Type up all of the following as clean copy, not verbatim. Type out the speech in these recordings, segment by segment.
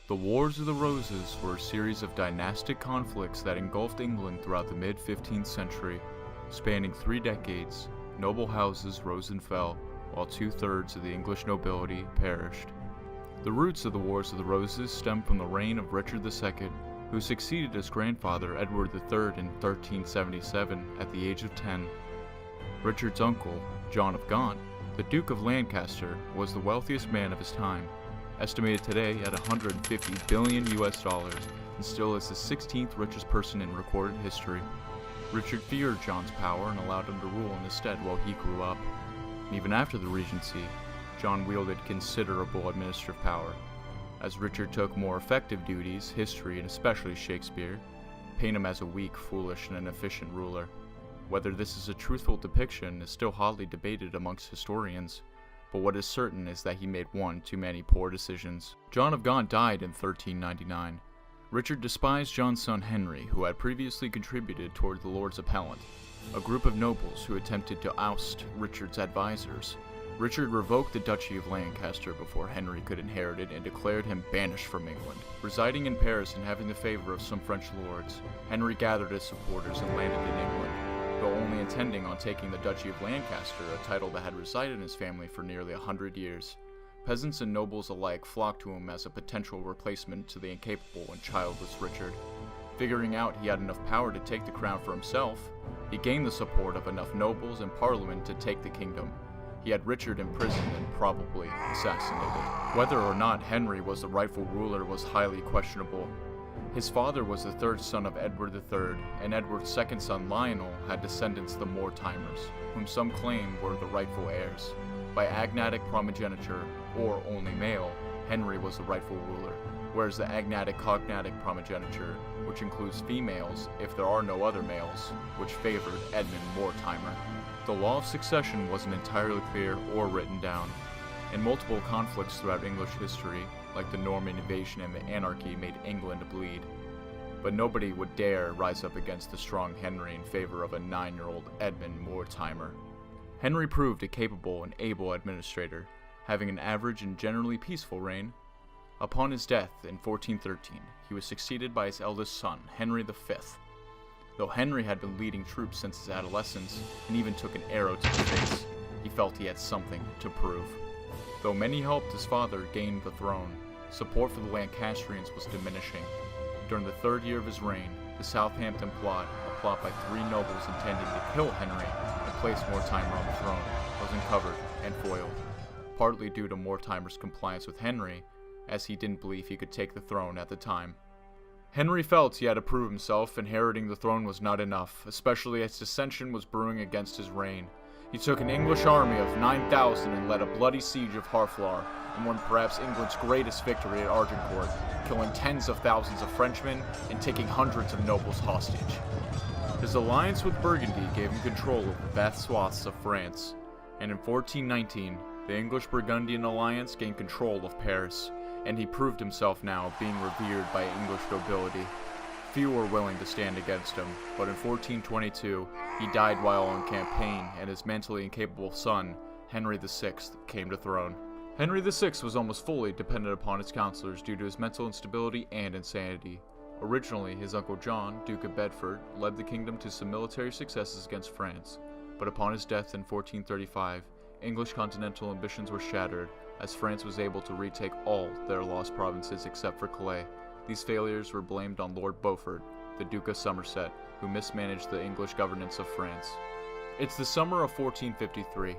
The Wars of the Roses were a series of dynastic conflicts that engulfed England throughout the mid-15th century. Spanning 3 decades, noble houses rose and fell, while 2/3 of the English nobility perished. The roots of the Wars of the Roses stem from the reign of Richard II, who succeeded his grandfather Edward III in 1377 at the age of 10. Richard's uncle, John of Gaunt, the Duke of Lancaster, was the wealthiest man of his time, estimated today at $150 billion and still is the 16th richest person in recorded history. Richard feared John's power and allowed him to rule in his stead while he grew up. Even after the regency, John wielded considerable administrative power. As Richard took more effective duties, history, and especially Shakespeare, paint him as a weak, foolish, and inefficient ruler. Whether this is a truthful depiction is still hotly debated amongst historians, but what is certain is that he made one too many poor decisions. John of Gaunt died in 1399. Richard despised John's son Henry, who had previously contributed toward the Lord's Appellant, a group of nobles who attempted to oust Richard's advisors. Richard revoked the Duchy of Lancaster before Henry could inherit it and declared him banished from England. Residing in Paris and having the favor of some French lords, Henry gathered his supporters and landed in England, though only intending on taking the Duchy of Lancaster, a title that had resided in his family for nearly 100 years. Peasants and nobles alike flocked to him as a potential replacement to the incapable and childless Richard. Figuring out he had enough power to take the crown for himself, he gained the support of enough nobles and parliament to take the kingdom. He had Richard imprisoned and probably assassinated. Whether or not Henry was the rightful ruler was highly questionable. His father was the 3rd son of Edward III, and Edward's 2nd son Lionel had descendants the Mortimers, whom some claim were the rightful heirs. By agnatic primogeniture, or only male, Henry was the rightful ruler, whereas the agnatic cognatic primogeniture, which includes females if there are no other males, which favored Edmund Mortimer. The law of succession wasn't entirely clear or written down, and multiple conflicts throughout English history, like the Norman invasion and the anarchy, made England bleed. But nobody would dare rise up against the strong Henry in favor of a 9-year-old Edmund Mortimer. Henry proved a capable and able administrator, having an average and generally peaceful reign. Upon his death in 1413, he was succeeded by his eldest son, Henry V. Though Henry had been leading troops since his adolescence, and even took an arrow to the face, he felt he had something to prove. Though many helped his father gain the throne, support for the Lancastrians was diminishing. During the 3rd year of his reign, the Southampton plot, a plot by 3 nobles intending to kill Henry and place Mortimer on the throne, was uncovered and foiled, partly due to Mortimer's compliance with Henry, as he didn't believe he could take the throne at the time. Henry felt he had to prove himself. Inheriting the throne was not enough, especially as dissension was brewing against his reign. He took an English army of 9,000 and led a bloody siege of Harfleur, and won perhaps England's greatest victory at Agincourt, killing tens of thousands of Frenchmen and taking hundreds of nobles hostage. His alliance with Burgundy gave him control over vast swaths of France, and in 1419, the English-Burgundian alliance gained control of Paris, and he proved himself now, being revered by English nobility. Few were willing to stand against him, but in 1422, he died while on campaign, and his mentally incapable son, Henry VI, came to throne. Henry VI was almost fully dependent upon his counselors due to his mental instability and insanity. Originally, his uncle John, Duke of Bedford, led the kingdom to some military successes against France, but upon his death in 1435, English continental ambitions were shattered, as France was able to retake all their lost provinces except for Calais. These failures were blamed on Lord Beaufort, the Duke of Somerset, who mismanaged the English governance of France. It's the summer of 1453.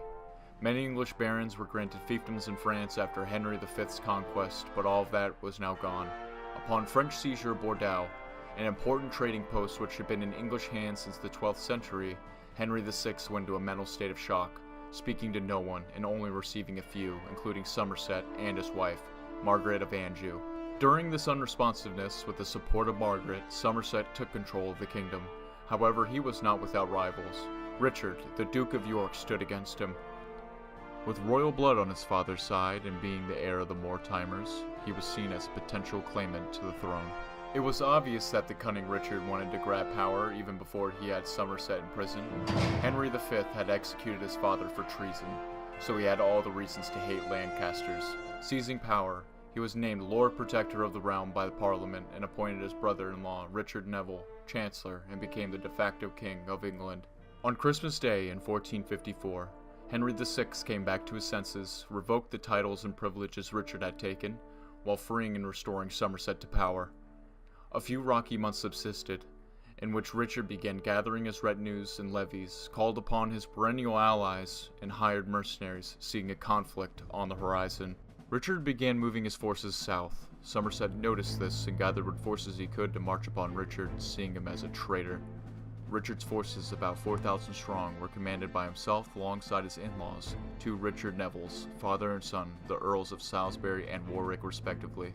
Many English barons were granted fiefdoms in France after Henry V's conquest, but all of that was now gone. Upon French seizure of Bordeaux, an important trading post which had been in English hands since the 12th century, Henry VI went into a mental state of shock, speaking to no one and only receiving a few, including Somerset and his wife, Margaret of Anjou. During this unresponsiveness, with the support of Margaret, Somerset took control of the kingdom. However, he was not without rivals. Richard, the Duke of York, stood against him. With royal blood on his father's side and being the heir of the Mortimers, he was seen as a potential claimant to the throne. It was obvious that the cunning Richard wanted to grab power even before he had Somerset in prison. Henry V had executed his father for treason, so he had all the reasons to hate Lancasters. Seizing power, He was named Lord Protector of the Realm by the Parliament and appointed his brother-in-law, Richard Neville, Chancellor, and became the de facto King of England. On Christmas Day in 1454, Henry VI came back to his senses, revoked the titles and privileges Richard had taken, while freeing and restoring Somerset to power. A few rocky months subsisted, in which Richard began gathering his retinues and levies, called upon his perennial allies, and hired mercenaries, seeing a conflict on the horizon. Richard began moving his forces south. Somerset noticed this and gathered what forces he could to march upon Richard, seeing him as a traitor. Richard's forces, about 4,000 strong, were commanded by himself alongside his in-laws, two Richard Nevilles, father and son, the Earls of Salisbury and Warwick respectively.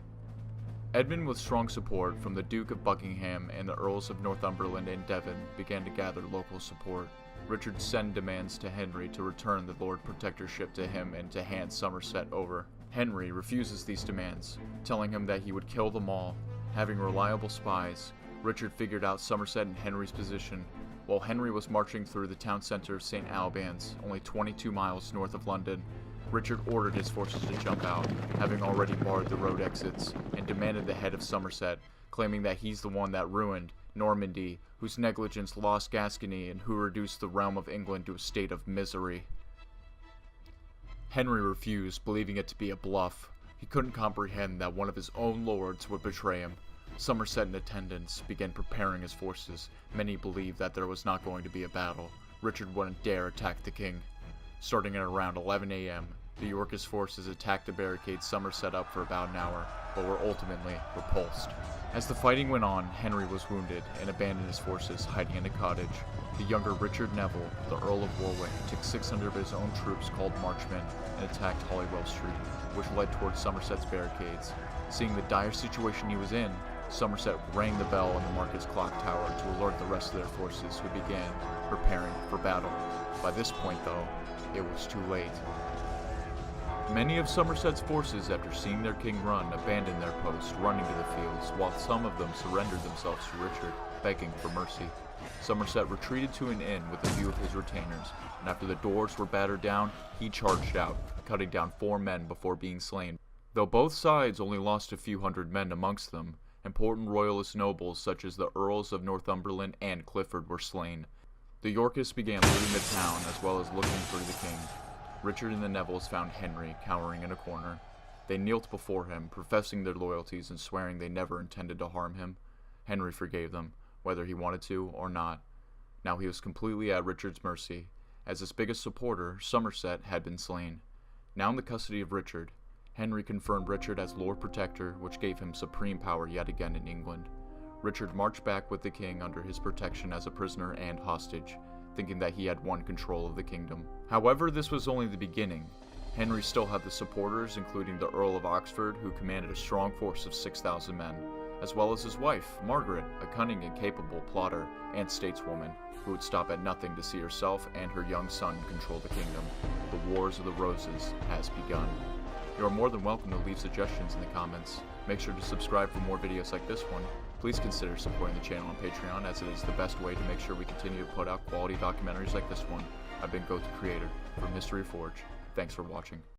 Edmund, with strong support from the Duke of Buckingham and the Earls of Northumberland and Devon, began to gather local support. Richard sent demands to Henry to return the Lord Protectorship to him and to hand Somerset over. Henry refuses these demands, telling him that he would kill them all. Having reliable spies, Richard figured out Somerset and Henry's position. While Henry was marching through the town center of St. Albans, only 22 miles north of London, Richard ordered his forces to jump out, having already barred the road exits, and demanded the head of Somerset, claiming that he's the one that ruined Normandy, whose negligence lost Gascony, and who reduced the realm of England to a state of misery. Henry refused, believing it to be a bluff. He couldn't comprehend that one of his own lords would betray him. Somerset in attendance began preparing his forces. Many believed that there was not going to be a battle. Richard wouldn't dare attack the king. Starting at around 11 a.m., the Yorkist forces attacked the barricades Somerset up for about an hour, but were ultimately repulsed. As the fighting went on, Henry was wounded and abandoned his forces, hiding in a cottage. The younger Richard Neville, the Earl of Warwick, took 600 of his own troops called Marchmen and attacked Holywell Street, which led towards Somerset's barricades. Seeing the dire situation he was in, Somerset rang the bell in the market's clock tower to alert the rest of their forces, who began preparing for battle. By this point, though, it was too late. Many of Somerset's forces, after seeing their king run, abandoned their posts, running to the fields, while some of them surrendered themselves to Richard, begging for mercy. Somerset retreated to an inn with a few of his retainers, and after the doors were battered down, he charged out, cutting down 4 men before being slain. Though both sides only lost a few hundred men amongst them, important royalist nobles such as the Earls of Northumberland and Clifford were slain. The Yorkists began looting the town as well as looking for the king. Richard and the Nevilles found Henry cowering in a corner. They knelt before him, professing their loyalties and swearing they never intended to harm him. Henry forgave them, whether he wanted to or not. Now he was completely at Richard's mercy, as his biggest supporter, Somerset, had been slain. Now in the custody of Richard, Henry confirmed Richard as Lord Protector, which gave him supreme power yet again in England. Richard marched back with the king under his protection as a prisoner and hostage, thinking that he had won control of the kingdom. However, this was only the beginning. Henry still had the supporters, including the Earl of Oxford, who commanded a strong force of 6,000 men, as well as his wife, Margaret, a cunning and capable plotter and stateswoman, who would stop at nothing to see herself and her young son control the kingdom. The Wars of the Roses has begun. You are more than welcome to leave suggestions in the comments. Make sure to subscribe for more videos like this one. Please consider supporting the channel on Patreon, as it is the best way to make sure we continue to put out quality documentaries like this one. I've been Goat the Creator from History Forge. Thanks for watching.